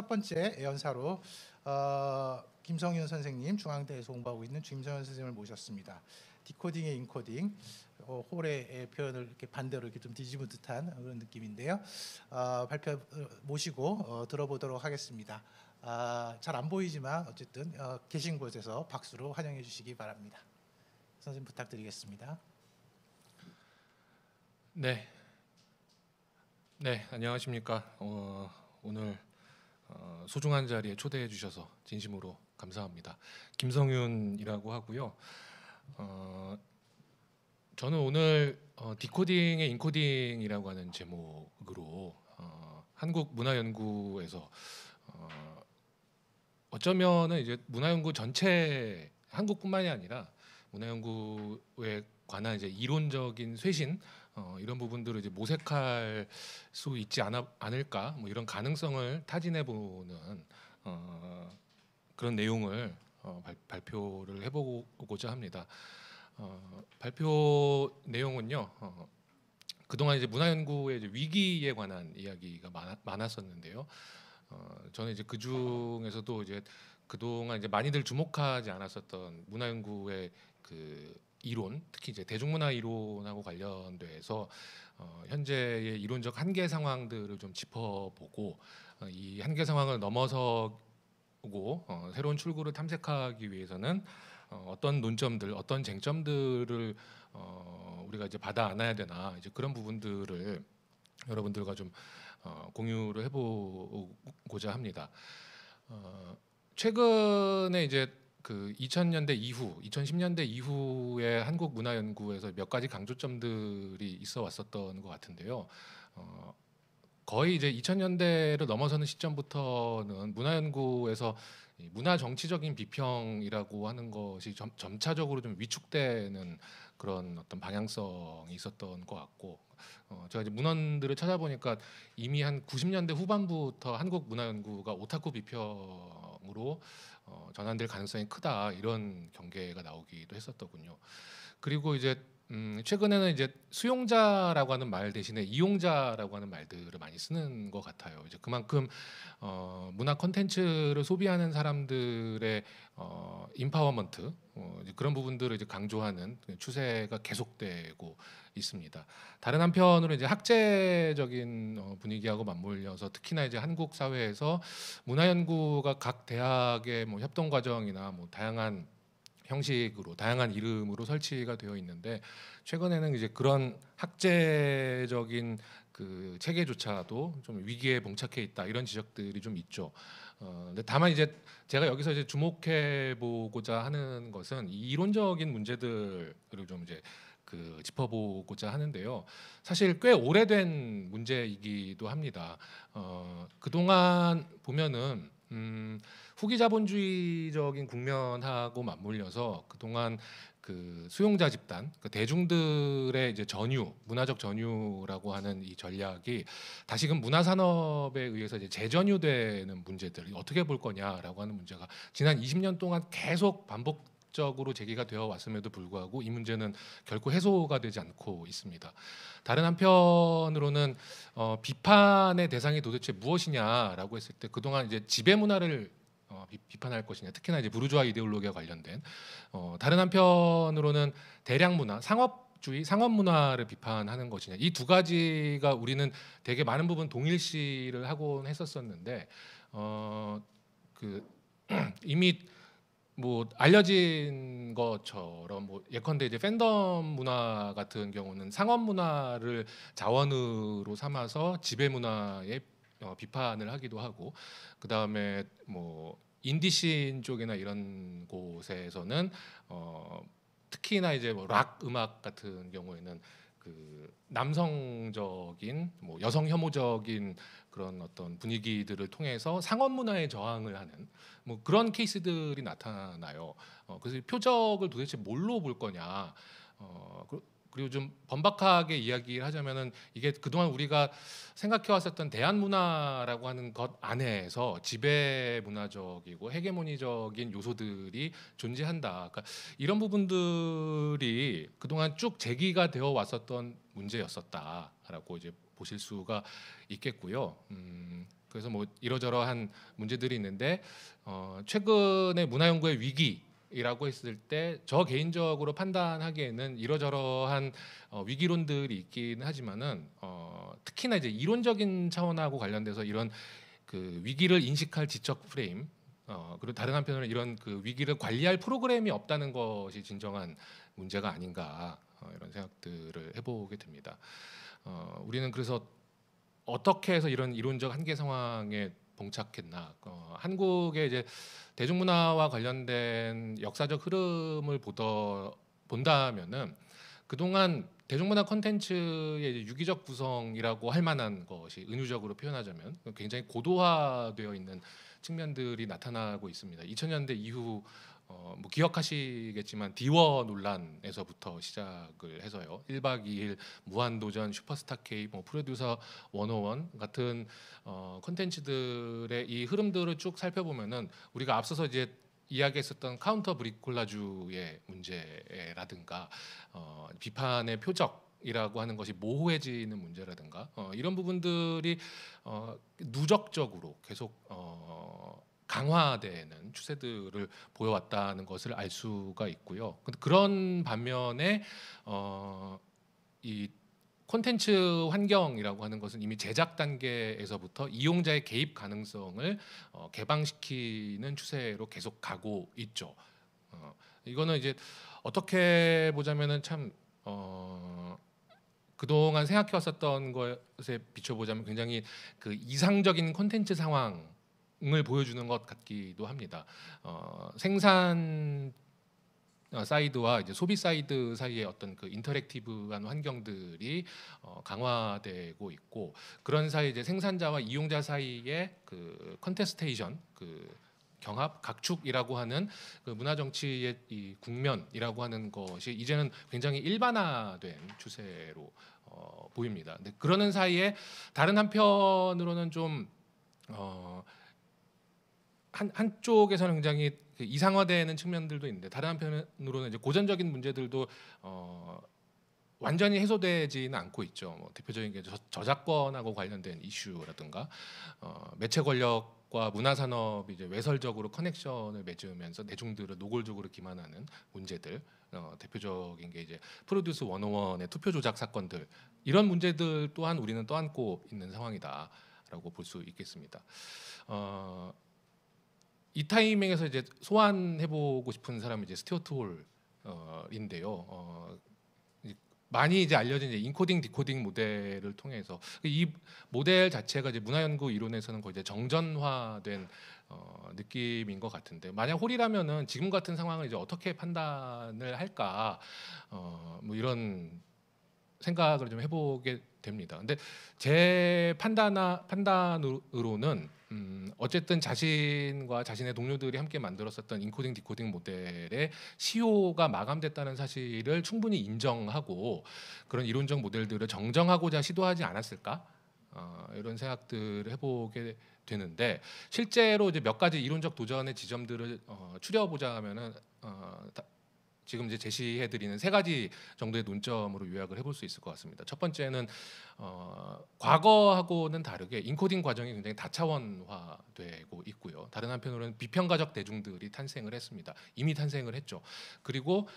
첫 번째 애연사로 김성윤 선생님, 중앙대에서 공부하고 있는 김성윤 선생님을 모셨습니다. 디코딩의 인코딩, 홀의 표현을 이렇게 반대로 이렇게 좀 뒤집은 듯한 그런 느낌인데요. 발표 모시고 들어보도록 하겠습니다. 잘 안 보이지만 어쨌든 계신 곳에서 박수로 환영해 주시기 바랍니다. 선생님 부탁드리겠습니다. 네, 안녕하십니까. 오늘 소중한 자리에 초대해 주셔서 진심으로 감사합니다. 김성윤이라고 하고요. 저는 오늘 디코딩의 인코딩이라고 하는 제목으로 한국문화연구에서 어쩌면은 이제 문화연구 전체, 한국뿐만이 아니라 문화연구에 관한 이제 이론적인 쇄신 이런 부분들을 이제 모색할 수 있지 않을까, 뭐 이런 가능성을 타진해 보는 그런 내용을 발표를 해보고자 합니다. 발표 내용은요. 그동안 이제 문화연구의 이제 위기에 관한 이야기가 많았었는데요. 저는 이제 그 중에서도 이제 그동안 이제 많이들 주목하지 않았었던 문화연구의 그 이론, 특히 이제 대중문화 이론하고 관련돼서 현재의 이론적 한계 상황들을 좀 짚어보고 이 한계 상황을 넘어서고 새로운 출구를 탐색하기 위해서는 어떤 논점들, 어떤 쟁점들을 우리가 이제 받아 안아야 되나, 이제 그런 부분들을 여러분들과 좀 공유를 해보고자 합니다. 최근에 이제 그 2000년대 이후, 2010년대 이후에 한국 문화 연구에서 몇 가지 강조점들이 있어 왔었던 것 같은데요. 거의 이제 2000년대를 넘어서는 시점부터는 문화 연구에서 문화 정치적인 비평이라고 하는 것이 점차적으로 좀 위축되는 그런 어떤 방향성이 있었던 것 같고, 제가 이제 문헌들을 찾아보니까 이미 한 90년대 후반부터 한국 문화 연구가 오타쿠 비평으로 전환될 가능성이 크다, 이런 경계가 나오기도 했었더군요. 그리고 이제 최근에는 이제 수용자라고 하는 말 대신에 이용자라고 하는 말들을 많이 쓰는 것 같아요. 이제 그만큼 문화 콘텐츠를 소비하는 사람들의 임파워먼트, 이제 그런 부분들을 이제 강조하는 추세가 계속되고 있습니다. 다른 한편으로 이제 학제적인 분위기하고 맞물려서 특히나 이제 한국 사회에서 문화 연구가 각 대학의 뭐 협동 과정이나 뭐 다양한 형식으로, 다양한 이름으로 설치가 되어 있는데, 최근에는 이제 그런 학제적인 그 체계조차도 좀 위기에 봉착해 있다, 이런 지적들이 좀 있죠. 근데 다만 이제 제가 여기서 이제 주목해 보고자 하는 것은 이 이론적인 문제들을 좀 이제 그 짚어보고자 하는데요. 사실 꽤 오래된 문제이기도 합니다. 그동안 보면은 후기 자본주의적인 국면하고 맞물려서 그동안 그 수용자 집단, 그 대중들의 이제 전유, 문화적 전유라고 하는 이 전략이 다시금 문화 산업에 의해서 이제 재전유되는 문제들, 어떻게 볼 거냐라고 하는 문제가 지난 20년 동안 계속 반복적으로 제기가 되어 왔음에도 불구하고 이 문제는 결코 해소가 되지 않고 있습니다. 다른 한편으로는 비판의 대상이 도대체 무엇이냐라고 했을 때 그동안 이제 지배 문화를 비판할 것이냐, 특히나 이제 부르주아 이데올로기와 관련된, 다른 한편으로는 대량 문화, 상업주의, 상업 문화를 비판하는 것이냐, 이 두 가지가 우리는 되게 많은 부분 동일시를 하곤 했었었는데, 그 이미 뭐 알려진 것처럼 뭐 예컨대 이제 팬덤 문화 같은 경우는 상업 문화를 자원으로 삼아서 지배 문화의 비판을 하기도 하고, 그 다음에 뭐 인디씬 쪽이나 이런 곳에서는 특히나 이제 뭐 락 음악 같은 경우에는 그 남성적인, 뭐 여성 혐오적인 그런 어떤 분위기들을 통해서 상업 문화에 저항을 하는 뭐 그런 케이스들이 나타나요. 그래서 표적을 도대체 뭘로 볼 거냐. 그리고 좀 번박하게 이야기를 하자면은 이게 그동안 우리가 생각해 왔었던 대한 문화라고 하는 것 안에서 지배 문화적이고 헤게모니적인 요소들이 존재한다. 그러니까 이런 부분들이 그동안 쭉 제기가 되어 왔었던 문제였었다라고 이제 보실 수가 있겠고요. 그래서 뭐 이러저러한 문제들이 있는데 최근에 문화연구의 위기라고 했을 때 저 개인적으로 판단하기에는 이러저러한 위기론들이 있긴 하지만은 특히나 이제 이론적인 차원하고 관련돼서 이런 그 위기를 인식할 지적 프레임 그리고 다른 한편으로는 이런 그 위기를 관리할 프로그램이 없다는 것이 진정한 문제가 아닌가 이런 생각들을 해보게 됩니다. 우리는 그래서 어떻게 해서 이런 이론적 한계 상황에 봉착했나? 한국의 이제 대중문화와 관련된 역사적 흐름을 본다면은 그동안 대중문화 콘텐츠의 이제 유기적 구성이라고 할 만한 것이 은유적으로 표현하자면 굉장히 고도화되어 있는 측면들이 나타나고 있습니다. 2000년대 이후 뭐 기억하시겠지만 디워 논란에서부터 시작을 해서요. 1박 2일 무한도전, 슈퍼스타 K, 뭐 프로듀서 101 같은 콘텐츠들의 이 흐름들을 쭉 살펴보면은 우리가 앞서서 이제 이야기했었던 카운터 브리콜라주의 문제라든가 비판의 표적이라고 하는 것이 모호해지는 문제라든가 이런 부분들이 누적적으로 계속 강화되는 추세들을 보여왔다는 것을 알 수가 있고요. 근데 그런 반면에 이 콘텐츠 환경이라고 하는 것은 이미 제작 단계에서부터 이용자의 개입 가능성을 개방시키는 추세로 계속 가고 있죠. 이거는 이제 어떻게 보자면은 참 그동안 생각해왔었던 것에 비춰보자면 굉장히 그 이상적인 콘텐츠 상황을 보여주는 것 같기도 합니다. 생산 사이드와 이제 소비 사이드 사이의 어떤 그 인터랙티브한 환경들이 강화되고 있고 그런 사이 이제 생산자와 이용자 사이의 그 컨테스테이션 그 경합 각축이라고 하는 그 문화 정치의 이 국면이라고 하는 것이 이제는 굉장히 일반화된 추세로 보입니다. 근데 그러는 사이에 다른 한편으로는 좀 한쪽에서는 굉장히 그 이상화되는 측면들도 있는데 다른 한편으로는 이제 고전적인 문제들도 완전히 해소되지는 않고 있죠. 뭐 대표적인 게 저작권하고 관련된 이슈라든가 매체 권력과 문화 산업이 이제 외설적으로 커넥션을 맺으면서 대중들을 노골적으로 기만하는 문제들. 대표적인 게 이제 프로듀스 101의 투표 조작 사건들 이런 문제들 또한 우리는 떠안고 있는 상황이다라고 볼 수 있겠습니다. 이 타이밍에서 이제 소환해보고 싶은 사람이 이제 스튜어트 홀인데요. 많이 이제 알려진 이제 인코딩 디코딩 모델을 통해서 이 모델 자체가 이제 문화연구 이론에서는 거의 이제 정전화된 느낌인 것 같은데 만약 홀이라면은 지금 같은 상황을 이제 어떻게 판단을 할까 뭐 이런 생각을 좀 해보게 됩니다. 근데 제 판단으로는 어쨌든 자신과 자신의 동료들이 함께 만들었었던 인코딩 디코딩 모델의 시효가 마감됐다는 사실을 충분히 인정하고 그런 이론적 모델들을 정정하고자 시도하지 않았을까 이런 생각들을 해보게 되는데 실제로 이제 몇 가지 이론적 도전의 지점들을 추려보자면은 지금 이제 제시해드리는 세 가지 정도의 논점으로 요약을 해볼 수 있을 것 같습니다. 첫 번째는 과거하고는 다르게 인코딩 과정이 굉장히 다차원화되고 있고요. 다른 한편으로는 비평가적 대중들이 탄생을 했습니다. 이미 탄생을 했죠. 그리고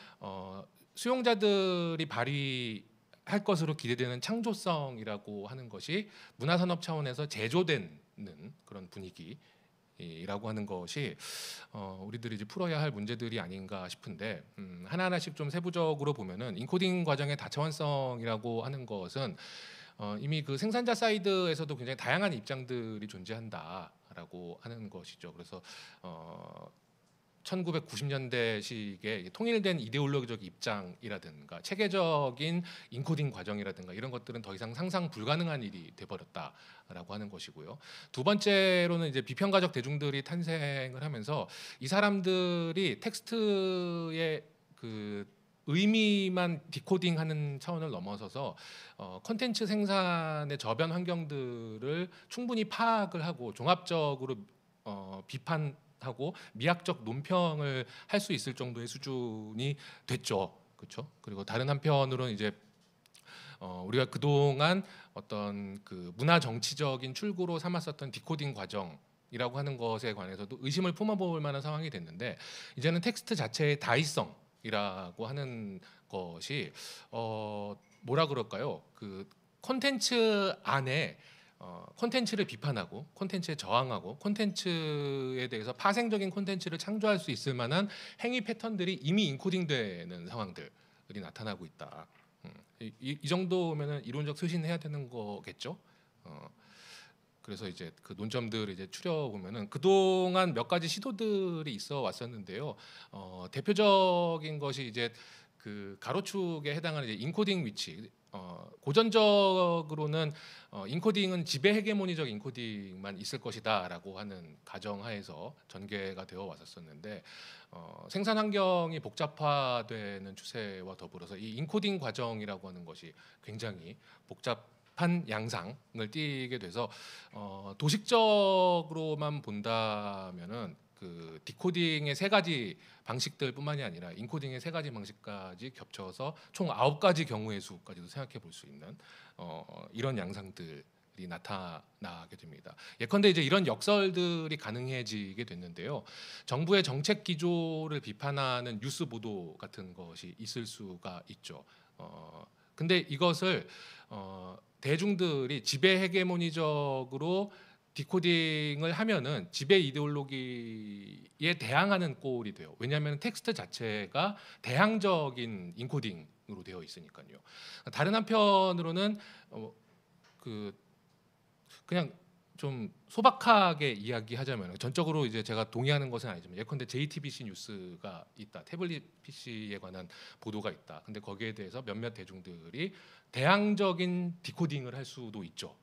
수용자들이 발휘할 것으로 기대되는 창조성이라고 하는 것이 문화산업 차원에서 제조되는 그런 분위기. 이라고 하는 것이 우리들이 이제 풀어야 할 문제들이 아닌가 싶은데 하나하나씩 좀 세부적으로 보면은 인코딩 과정의 다차원성이라고 하는 것은 이미 그 생산자 사이드에서도 굉장히 다양한 입장들이 존재한다라고 하는 것이죠. 그래서 1990년대식의 통일된 이데올로기적 입장이라든가 체계적인 인코딩 과정이라든가 이런 것들은 더 이상 상상 불가능한 일이 돼버렸다라고 하는 것이고요. 두 번째로는 이제 비평가적 대중들이 탄생을 하면서 이 사람들이 텍스트의 그 의미만 디코딩하는 차원을 넘어서서 콘텐츠 생산의 저변 환경들을 충분히 파악을 하고 종합적으로 비판하고 미학적 논평을 할 수 있을 정도의 수준이 됐죠. 그렇죠? 그리고 다른 한편으로는 이제 우리가 그동안 어떤 그 문화 정치적인 출구로 삼았었던 디코딩 과정이라고 하는 것에 관해서도 의심을 품어볼 만한 상황이 됐는데, 이제는 텍스트 자체의 다이성이라고 하는 것이 뭐라 그럴까요? 그 콘텐츠 안에 콘텐츠를 비판하고 콘텐츠에 저항하고 콘텐츠에 대해서 파생적인 콘텐츠를 창조할 수 있을 만한 행위 패턴들이 이미 인코딩되는 상황들이 나타나고 있다. 이 정도면은 이론적推신해야 되는 거겠죠. 그래서 이제 그 논점들을 이제 추려 보면은 그동안 몇 가지 시도들이 있어 왔었는데요. 대표적인 것이 이제 그 가로축에 해당하는 이제 인코딩 위치. 고전적으로는 인코딩은 지배 헤게모니적 인코딩만 있을 것이다라고 하는 가정하에서 전개가 되어 왔었었는데, 생산 환경이 복잡화되는 추세와 더불어서 이 인코딩 과정이라고 하는 것이 굉장히 복잡한 양상을 띠게 돼서 도식적으로만 본다면은 그 디코딩의 세 가지 방식들뿐만이 아니라 인코딩의 세 가지 방식까지 겹쳐서 총 9가지 경우의 수까지도 생각해 볼 수 있는 이런 양상들이 나타나게 됩니다. 예컨대 이제 이런 역설들이 가능해지게 됐는데요. 정부의 정책 기조를 비판하는 뉴스 보도 같은 것이 있을 수가 있죠. 근데 이것을 대중들이 지배 헤게모니적으로 디코딩을 하면은 지배 이데올로기에 대항하는 꼴이 돼요. 왜냐하면 텍스트 자체가 대항적인 인코딩으로 되어 있으니까요. 다른 한편으로는 그냥 좀 소박하게 이야기하자면, 전적으로 이제 제가 동의하는 것은 아니지만, 예컨대 JTBC 뉴스가 있다, 태블릿 PC에 관한 보도가 있다. 근데 거기에 대해서 몇몇 대중들이 대항적인 디코딩을 할 수도 있죠.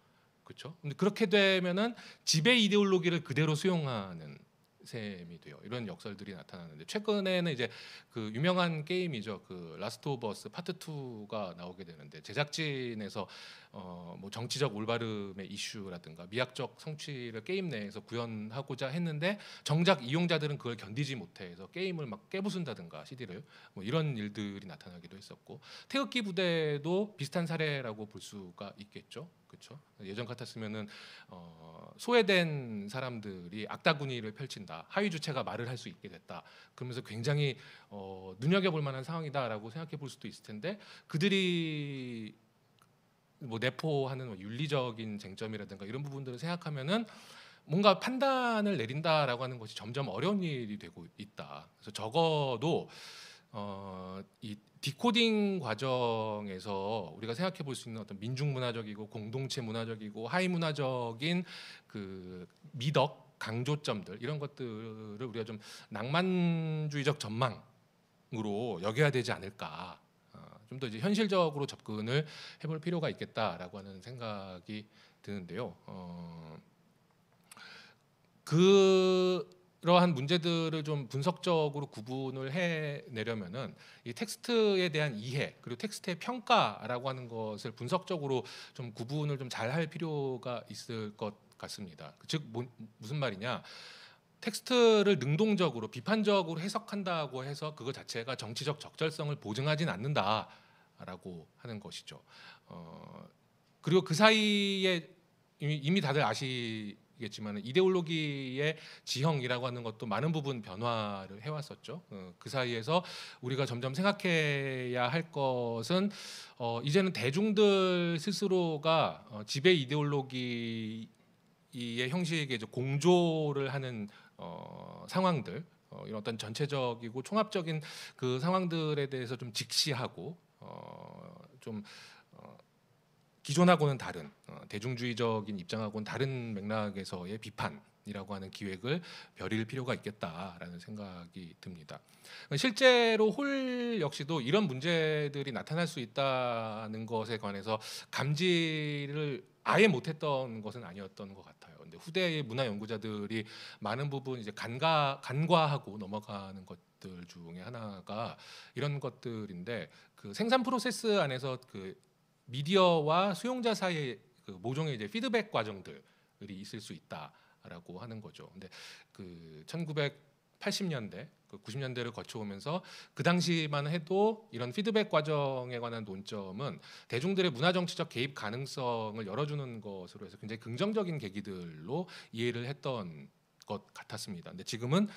그렇죠? 근데 그렇게 되면은 지배 이데올로기를 그대로 수용하는 셈이 돼요. 이런 역설들이 나타나는데, 최근에는 이제 그 유명한 게임이죠. 그 라스트 오브 어스 파트 2가 나오게 되는데, 제작진에서 뭐 정치적 올바름의 이슈라든가 미학적 성취를 게임 내에서 구현하고자 했는데, 정작 이용자들은 그걸 견디지 못해서 게임을 막 깨부순다든가 CD를, 뭐 이런 일들이 나타나기도 했었고, 태극기 부대도 비슷한 사례라고 볼 수가 있겠죠. 그렇죠? 예전 같았으면은 소외된 사람들이 악다구니를 펼친다, 하위 주체가 말을 할 수 있게 됐다, 그러면서 굉장히 눈여겨볼 만한 상황이다라고 생각해 볼 수도 있을 텐데, 그들이 뭐 내포하는 뭐 윤리적인 쟁점이라든가 이런 부분들을 생각하면은 뭔가 판단을 내린다라고 하는 것이 점점 어려운 일이 되고 있다. 그래서 적어도 이 디코딩 과정에서 우리가 생각해 볼 수 있는 어떤 민중 문화적이고 공동체 문화적이고 하위 문화적인 그 미덕 강조점들, 이런 것들을 우리가 좀 낭만주의적 전망으로 여겨야 되지 않을까. 좀 더 이제 현실적으로 접근을 해볼 필요가 있겠다라고 하는 생각이 드는데요. 그러한 문제들을 좀 분석적으로 구분을 해내려면은 이 텍스트에 대한 이해, 그리고 텍스트의 평가라고 하는 것을 분석적으로 좀 구분을 좀 잘 할 필요가 있을 것 같습니다. 즉 무슨 말이냐? 텍스트를 능동적으로 비판적으로 해석한다고 해서 그거 자체가 정치적 적절성을 보증하진 않는다라고 하는 것이죠. 그리고 그 사이에 이미 다들 아시겠지만 이데올로기의 지형이라고 하는 것도 많은 부분 변화를 해왔었죠. 그 사이에서 우리가 점점 생각해야 할 것은 이제는 대중들 스스로가 지배 이데올로기의 형식에 이제 공조를 하는 상황들, 이런 어떤 전체적이고 총합적인 그 상황들에 대해서 좀 직시하고 좀 기존하고는 다른 대중주의적인 입장하고는 다른 맥락에서의 비판이라고 하는 기획을 벼릴 필요가 있겠다라는 생각이 듭니다. 실제로 홀 역시도 이런 문제들이 나타날 수 있다는 것에 관해서 감지를 아예 못했던 것은 아니었던 것 같아요. 근데 후대의 문화 연구자들이 많은 부분 이제 간과하고 넘어가는 것들 중에 하나가 이런 것들인데, 그 생산 프로세스 안에서 그 미디어와 수용자 사이의 그 모종의 이제 피드백 과정들이 있을 수 있다라고 하는 거죠. 근데 그 80년대, 그 90년대를 거쳐오면서 그 당시만 해도 이런 피드백 과정에 관한 논점은 대중들의 문화 정치적 개입 가능성을 열어주는 것으로 해서 굉장히 긍정적인 계기들로 이해를 했던 것 같았습니다. 근데 지금은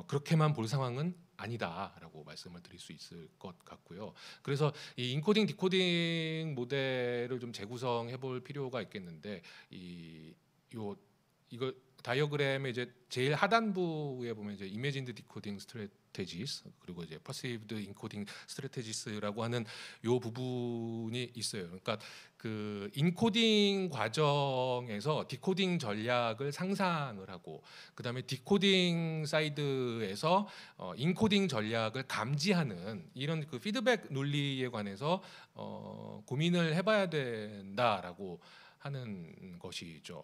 그렇게만 볼 상황은 아니다라고 말씀을 드릴 수 있을 것 같고요. 그래서 이 인코딩 디코딩 모델을 좀 재구성해 볼 필요가 있겠는데 이거 다이어그램의 이제 제일 하단부에 보면 이제 Imagined Decoding Strategies 그리고 이제 Perceived Encoding Strategies라고 하는 요 부분이 있어요. 그러니까 그 인코딩 과정에서 디코딩 전략을 상상을 하고 그다음에 디코딩 사이드에서 인코딩 전략을 감지하는 이런 그 피드백 논리에 관해서 고민을 해봐야 된다라고 하는 것이죠.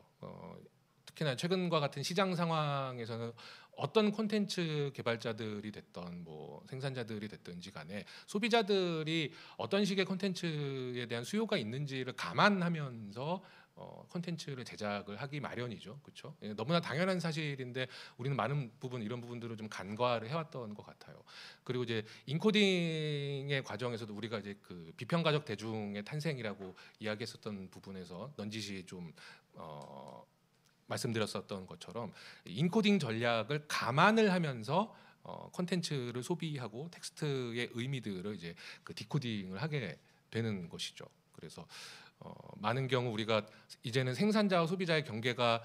특히나 최근과 같은 시장 상황에서는 어떤 콘텐츠 개발자들이 됐던 뭐 생산자들이 됐든지 간에 소비자들이 어떤 식의 콘텐츠에 대한 수요가 있는지를 감안하면서 콘텐츠를 제작을 하기 마련이죠. 그렇죠? 너무나 당연한 사실인데 우리는 많은 부분 이런 부분들을 좀 간과를 해왔던 것 같아요. 그리고 이제 인코딩의 과정에서도 우리가 이제 그 비평가적 대중의 탄생이라고 이야기했었던 부분에서 넌지시 좀 말씀드렸었던 것처럼 인코딩 전략을 감안을 하면서 콘텐츠를 소비하고 텍스트의 의미들을 이제 그 디코딩을 하게 되는 것이죠. 그래서 많은 경우 우리가 이제는 생산자와 소비자의 경계가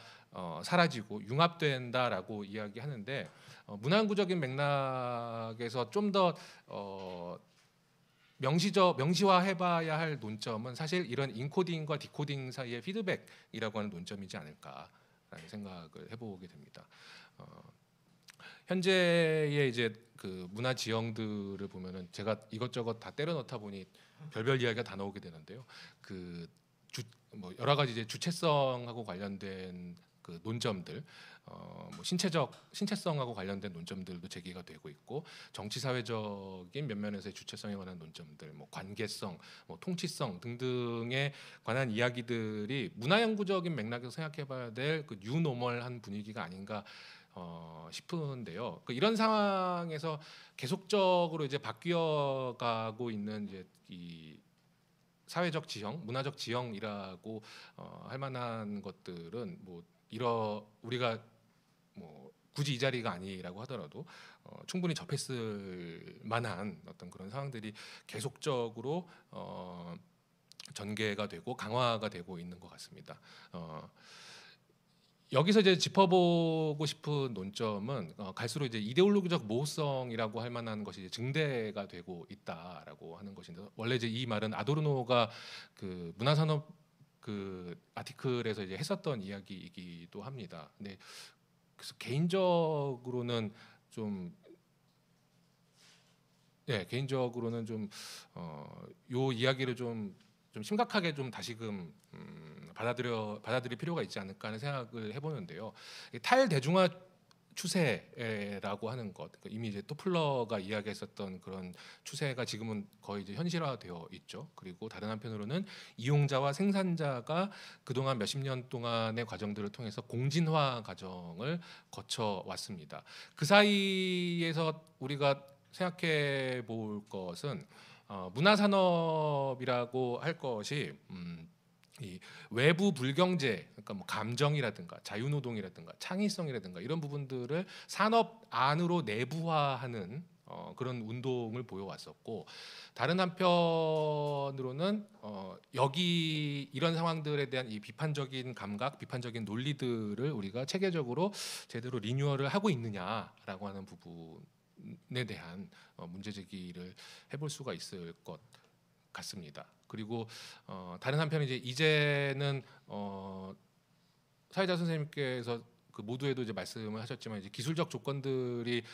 사라지고 융합된다라고 이야기하는데 문화연구적인 맥락에서 좀 더 명시화해봐야 할 논점은 사실 이런 인코딩과 디코딩 사이의 피드백이라고 하는 논점이지 않을까라는 생각을 해보게 됩니다. 현재의 이제 그 문화 지형들을 보면은 제가 이것저것 다 때려 넣다 보니 별별 이야기가 다 나오게 되는데요. 뭐 여러 가지 이제 주체성하고 관련된 그 논점들, 뭐 신체성하고 관련된 논점들도 제기가 되고 있고 정치 사회적인 면면에서의 주체성에 관한 논점들, 뭐 관계성, 뭐 통치성 등등에 관한 이야기들이 문화연구적인 맥락에서 생각해봐야 될 그 뉴노멀한 분위기가 아닌가 싶은데요. 이런 상황에서 계속적으로 이제 바뀌어가고 있는 이제 이 사회적 지형, 문화적 지형이라고 할 만한 것들은 뭐 우리가 뭐 굳이 이 자리가 아니라고 하더라도 충분히 접했을 만한 어떤 그런 상황들이 계속적으로 전개가 되고 강화가 되고 있는 것 같습니다. 여기서 이제 짚어보고 싶은 논점은 갈수록 이제 이데올로기적 모호성이라고 할 만한 것이 이제 증대가 되고 있다라고 하는 것인데 원래 이제 이 말은 아도르노가 그 문화산업 그 아티클에서 이제 했었던 이야기이기도 합니다. 근데 그래서 개인적으로는 좀 요 이야기를 좀 심각하게 좀 다시금 받아들일 필요가 있지 않을까 하는 생각을 해보는데요. 탈대중화 추세라고 하는 것, 이미 이제 토플러가 이야기했었던 그런 추세가 지금은 거의 이제 현실화되어 있죠. 그리고 다른 한편으로는 이용자와 생산자가 그동안 몇십 년 동안의 과정들을 통해서 공진화 과정을 거쳐 왔습니다. 그 사이에서 우리가 생각해 볼 것은 문화산업이라고 할 것이 이 외부 불경제, 그러니까 뭐 감정이라든가 자유노동이라든가 창의성이라든가 이런 부분들을 산업 안으로 내부화하는 그런 운동을 보여왔었고 다른 한편으로는 여기 이런 상황들에 대한 이 비판적인 감각, 비판적인 논리들을 우리가 체계적으로 제대로 리뉴얼을 하고 있느냐라고 하는 부분에 대한 문제 제기를 해볼 수가 있을 것 같습니다. 그리고 다른 한편에 이제는 사회자 선생님께서 그 모두에도 이제 말씀을 하셨지만 이제 기술적 조건들이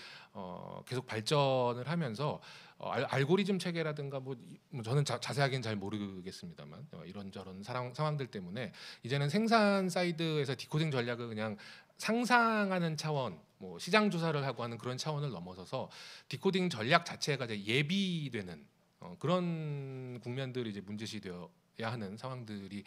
계속 발전을 하면서 알고리즘 체계라든가 뭐 저는 자세하게는 잘 모르겠습니다만 이런저런 상황들 때문에 이제는 생산 사이드에서 디코딩 전략을 그냥 상상하는 차원, 뭐 시장 조사를 하고 하는 그런 차원을 넘어서서 디코딩 전략 자체가 이제 예비되는 그런 국면들이 이제 문제시되어야 하는 상황들이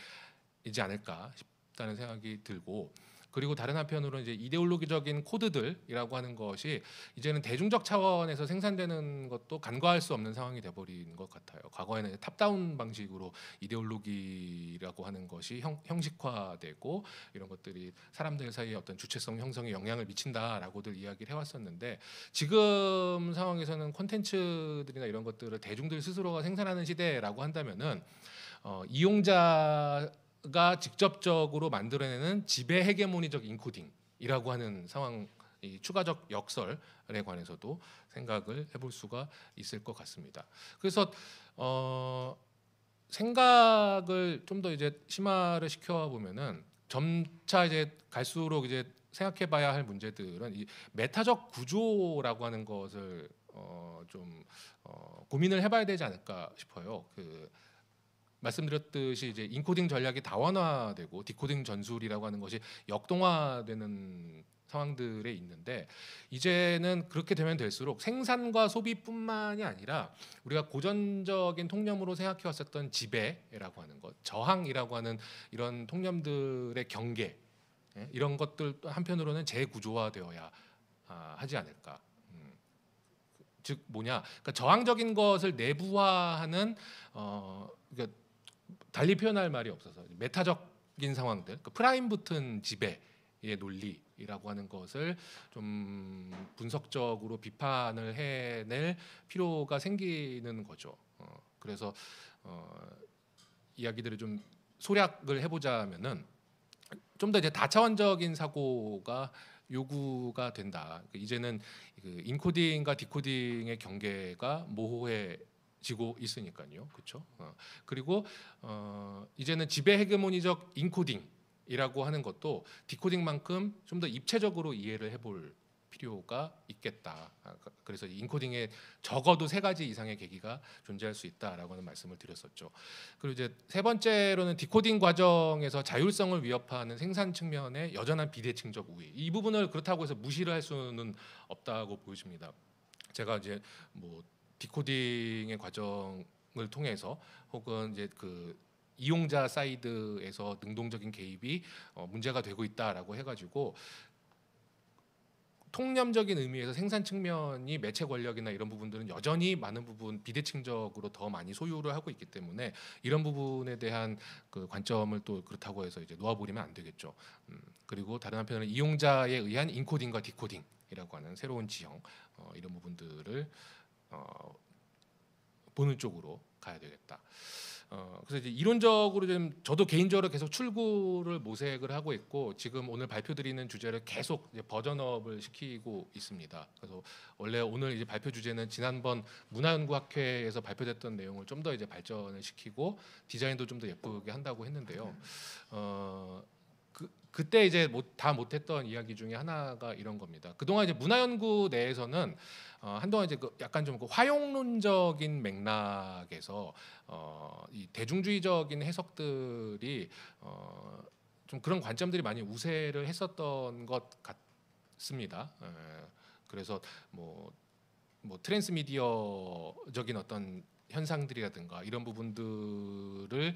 있지 않을까 싶다는 생각이 들고 그리고 다른 한편으로는 이제 이데올로기적인 코드들이라고 하는 것이 이제는 대중적 차원에서 생산되는 것도 간과할 수 없는 상황이 돼버린 것 같아요. 과거에는 탑다운 방식으로 이데올로기라고 하는 것이 형식화되고 이런 것들이 사람들 사이에 어떤 주체성 형성에 영향을 미친다라고들 이야기를 해왔었는데 지금 상황에서는 콘텐츠들이나 이런 것들을 대중들 스스로가 생산하는 시대라고 한다면은 이용자가 직접적으로 만들어내는 지배 헤게모니적 인코딩이라고 하는 상황, 이 추가적 역설에 관해서도 생각을 해볼 수가 있을 것 같습니다. 그래서 생각을 좀 더 이제 심화를 시켜 보면은 점차 이제 갈수록 이제 생각해봐야 할 문제들은 이 메타적 구조라고 하는 것을 좀 고민을 해봐야 되지 않을까 싶어요. 그 말씀드렸듯이 이제 인코딩 전략이 다원화되고 디코딩 전술이라고 하는 것이 역동화되는 상황들에 있는데 이제는 그렇게 되면 될수록 생산과 소비뿐만이 아니라 우리가 고전적인 통념으로 생각해 왔었던 지배라고 하는 것, 저항이라고 하는 이런 통념들의 경계 이런 것들 한편으로는 재구조화되어야 하지 않을까. 즉 뭐냐, 그러니까 저항적인 것을 내부화하는 그러니까 달리 표현할 말이 없어서 메타적인 상황들, 그러니까 프라임 붙은 지배의 논리라고 하는 것을 좀 분석적으로 비판을 해낼 필요가 생기는 거죠. 그래서 이야기들을 좀 소략을 해보자면은 좀 더 이제 다차원적인 사고가 요구가 된다. 이제는 그 인코딩과 디코딩의 경계가 모호해지고 있으니까요, 그렇죠? 그리고 이제는 지배 헤게모니적 인코딩이라고 하는 것도 디코딩만큼 좀 더 입체적으로 이해를 해볼 필요가 있겠다. 그래서 인코딩에 적어도 3가지 이상의 계기가 존재할 수 있다라고 하는 말씀을 드렸었죠. 그리고 이제 세 번째로는 디코딩 과정에서 자율성을 위협하는 생산 측면의 여전한 비대칭적 우위. 이 부분을 그렇다고 해서 무시를 할 수는 없다고 보여집니다. 제가 이제 뭐 디코딩의 과정을 통해서 혹은 이제 그 이용자 사이드에서 능동적인 개입이 문제가 되고 있다라고 해가지고 통념적인 의미에서 생산 측면이 매체 권력이나 이런 부분들은 여전히 많은 부분 비대칭적으로 더 많이 소유를 하고 있기 때문에 이런 부분에 대한 그 관점을 또 그렇다고 해서 이제 놓아버리면 안 되겠죠. 그리고 다른 한편으로는 이용자에 의한 인코딩과 디코딩이라고 하는 새로운 지형 이런 부분들을 보는 쪽으로 가야 되겠다. 그래서 이제 이론적으로 좀 저도 개인적으로 계속 출구를 모색을 하고 있고 지금 오늘 발표드리는 주제를 계속 이제 버전업을 시키고 있습니다. 그래서 원래 오늘 이제 발표 주제는 지난번 문화연구학회에서 발표됐던 내용을 좀 더 이제 발전을 시키고 디자인도 좀 더 예쁘게 한다고 했는데요. 그때 이제 다 못했던 이야기 중에 하나가 이런 겁니다. 그동안 이제 문화연구 내에서는 한동안 이제 약간 좀 화용론적인 맥락에서 이 대중주의적인 해석들이 좀 그런 관점들이 많이 우세를 했었던 것 같습니다. 그래서 뭐 트랜스미디어적인 어떤 현상들이라든가 이런 부분들을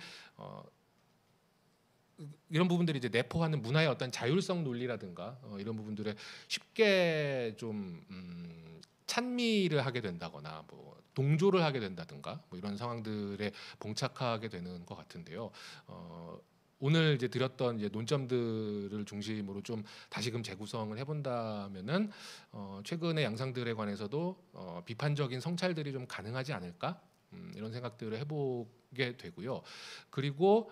이런 부분들이 이제 내포하는 문화의 어떤 자율성 논리라든가 이런 부분들에 쉽게 좀 찬미를 하게 된다거나 뭐 동조를 하게 된다든가 뭐 이런 상황들에 봉착하게 되는 것 같은데요. 오늘 이제 드렸던 이제 논점들을 중심으로 좀 다시금 재구성을 해본다면은 최근의 양상들에 관해서도 비판적인 성찰들이 좀 가능하지 않을까? 이런 생각들을 해보게 되고요. 그리고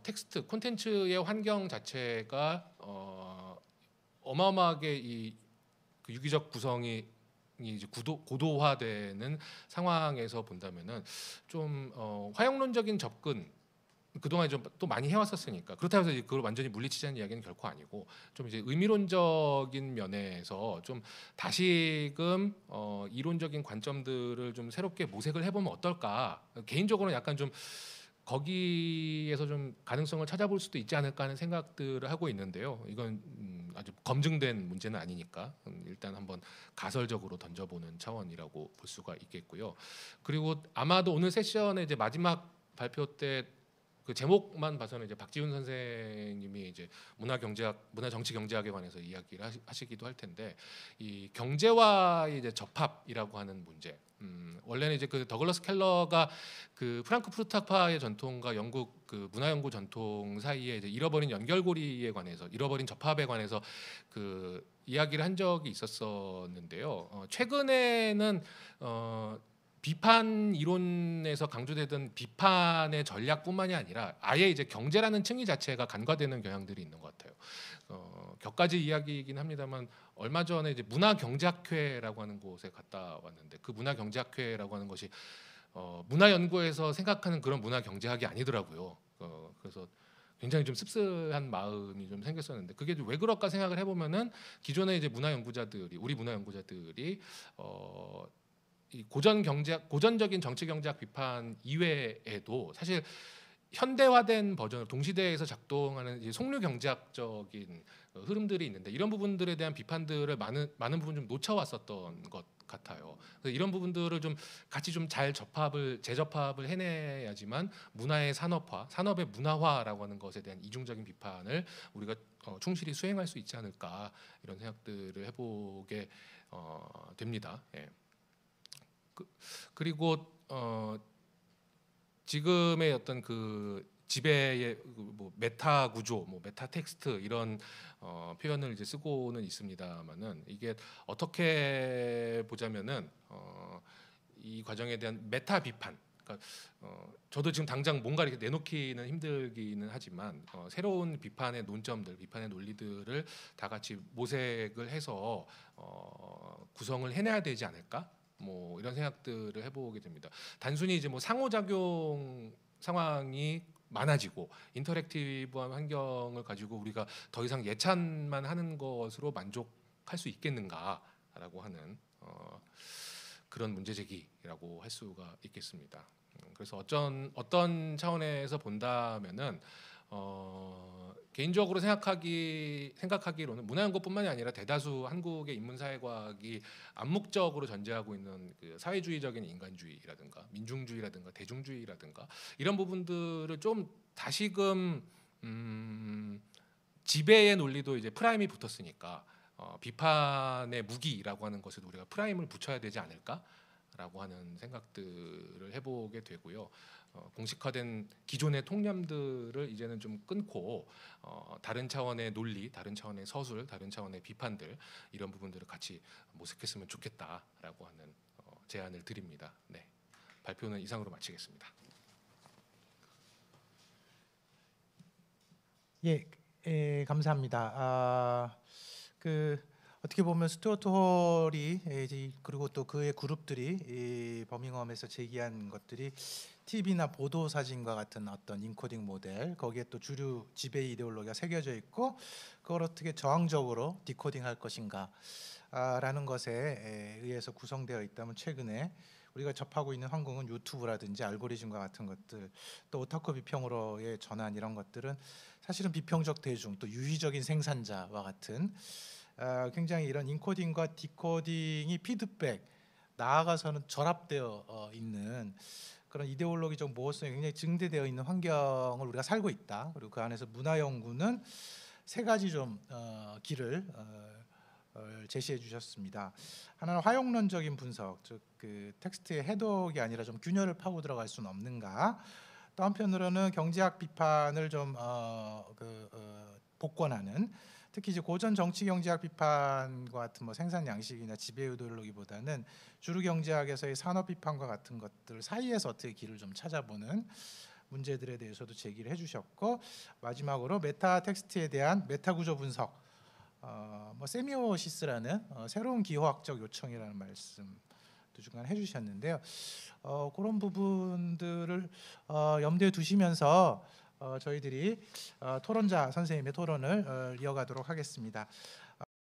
텍스트 콘텐츠의 환경 자체가 어마어마하게 그 유기적 구성이 이제 고도화되는 상황에서 본다면은 좀 화용론적인 접근 그동안 좀 또 많이 해왔었으니까 그렇다고 해서 그걸 완전히 물리치자는 이야기는 결코 아니고 좀 이제 의미론적인 면에서 좀 다시금 이론적인 관점들을 좀 새롭게 모색을 해보면 어떨까. 개인적으로는 약간 좀 거기에서 좀 가능성을 찾아볼 수도 있지 않을까 하는 생각들을 하고 있는데요. 이건 아주 검증된 문제는 아니니까 일단 한번 가설적으로 던져보는 차원이라고 볼 수가 있겠고요. 그리고 아마도 오늘 세션의 이제 마지막 발표 때 그 제목만 봐서는 이제 박지훈 선생님이 이제 문화 정치 경제학에 관해서 이야기를 하시기도 할 텐데 이 경제와의 이제 접합이라고 하는 문제. 원래는 이제 그 더글러스 켈러가 그 프랑크푸르트 학파의 전통과 영국 그 문화 연구 전통 사이에 이제 잃어버린 연결고리에 관해서 잃어버린 접합에 관해서 그 이야기를 한 적이 있었었는데요. 최근에는 비판 이론에서 강조되던 비판의 전략뿐만이 아니라 아예 이제 경제라는 층위 자체가 간과되는 경향들이 있는 것 같아요. 격가지 이야기이긴 합니다만 얼마 전에 이제 문화경제학회라고 하는 곳에 갔다 왔는데 그 문화경제학회라고 하는 것이 문화 연구에서 생각하는 그런 문화경제학이 아니더라고요. 그래서 굉장히 좀 씁쓸한 마음이 좀 생겼었는데 그게 왜 그럴까 생각을 해보면은 기존에 이제 우리 문화 연구자들이 이 고전적인 정치 경제학 비판 이외에도 사실 현대화된 버전으로 동시대에서 작동하는 이제 속류 경제학적인 흐름들이 있는데 이런 부분들에 대한 비판들을 많은 부분 좀 놓쳐왔었던 것 같아요. 그래서 이런 부분들을 좀 같이 좀 잘 재접합을 해내야지만 문화의 산업화, 산업의 문화화라고 하는 것에 대한 이중적인 비판을 우리가 충실히 수행할 수 있지 않을까 이런 생각들을 해보게 됩니다. 예. 그리고 지금의 어떤 그 지배의 뭐 메타 구조, 뭐 메타 텍스트 이런 표현을 이제 쓰고는 있습니다만은 이게 어떻게 보자면은 이 과정에 대한 메타 비판. 그러니까 저도 지금 당장 뭔가 이렇게 내놓기는 힘들기는 하지만 새로운 비판의 논점들, 비판의 논리들을 다 같이 모색을 해서 구성을 해내야 되지 않을까? 뭐 이런 생각들을 해보게 됩니다. 단순히 이제 뭐 상호작용 상황이 많아지고 인터랙티브한 환경을 가지고 우리가 더 이상 예찬만 하는 것으로 만족할 수 있겠는가라고 하는 그런 문제 제기라고 할 수가 있겠습니다. 그래서 어떤 차원에서 본다면은 개인적으로 생각하기로는 문화연구뿐만이 아니라 대다수 한국의 인문사회과학이 암묵적으로 전제하고 있는 그 사회주의적인 인간주의라든가 민중주의라든가 대중주의라든가 이런 부분들을 좀 다시금 지배의 논리도 이제 프라임이 붙었으니까 비판의 무기라고 하는 것에도 우리가 프라임을 붙여야 되지 않을까라고 하는 생각들을 해보게 되고요. 공식화된 기존의 통념들을 이제는 좀 끊고 다른 차원의 논리, 다른 차원의 서술, 다른 차원의 비판들 이런 부분들을 같이 모색했으면 좋겠다라고 하는 제안을 드립니다. 네, 발표는 이상으로 마치겠습니다. 예, 감사합니다. 어떻게 보면 스튜어트 홀이 그리고 또 그의 그룹들이 이 버밍엄에서 제기한 것들이 TV나 보도 사진과 같은 어떤 인코딩 모델 거기에 또 주류 지배 이데올로기가 새겨져 있고 그걸 어떻게 저항적으로 디코딩할 것인가 라는 것에 의해서 구성되어 있다면 최근에 우리가 접하고 있는 환경은 유튜브라든지 알고리즘과 같은 것들 또 오타쿠 비평으로의 전환 이런 것들은 사실은 비평적 대중 또 유희적인 생산자와 같은 굉장히 이런 인코딩과 디코딩이 피드백 나아가서는 결합되어 있는 그런 이데올로기적 모호성이 굉장히 증대되어 있는 환경을 우리가 살고 있다. 그리고 그 안에서 문화연구는 세 가지 좀 길을 제시해 주셨습니다. 하나는 화용론적인 분석, 즉 그 텍스트의 해독이 아니라 좀 균열을 파고 들어갈 수는 없는가. 또 한편으로는 경제학 비판을 좀 복권하는 특히 이제 고전 정치 경제학 비판과 같은 뭐 생산 양식이나 지배 이데올로기보다는 주류 경제학에서의 산업 비판과 같은 것들 사이에서 어떻게 길을 좀 찾아보는 문제들에 대해서도 제기를 해주셨고 마지막으로 메타 텍스트에 대한 메타 구조 분석, 뭐 세미오시스라는 새로운 기호학적 요청이라는 말씀도 중간 해주셨는데요. 그런 부분들을 염두에 두시면서 저희들이 토론자 선생님의 토론을 이어가도록 하겠습니다.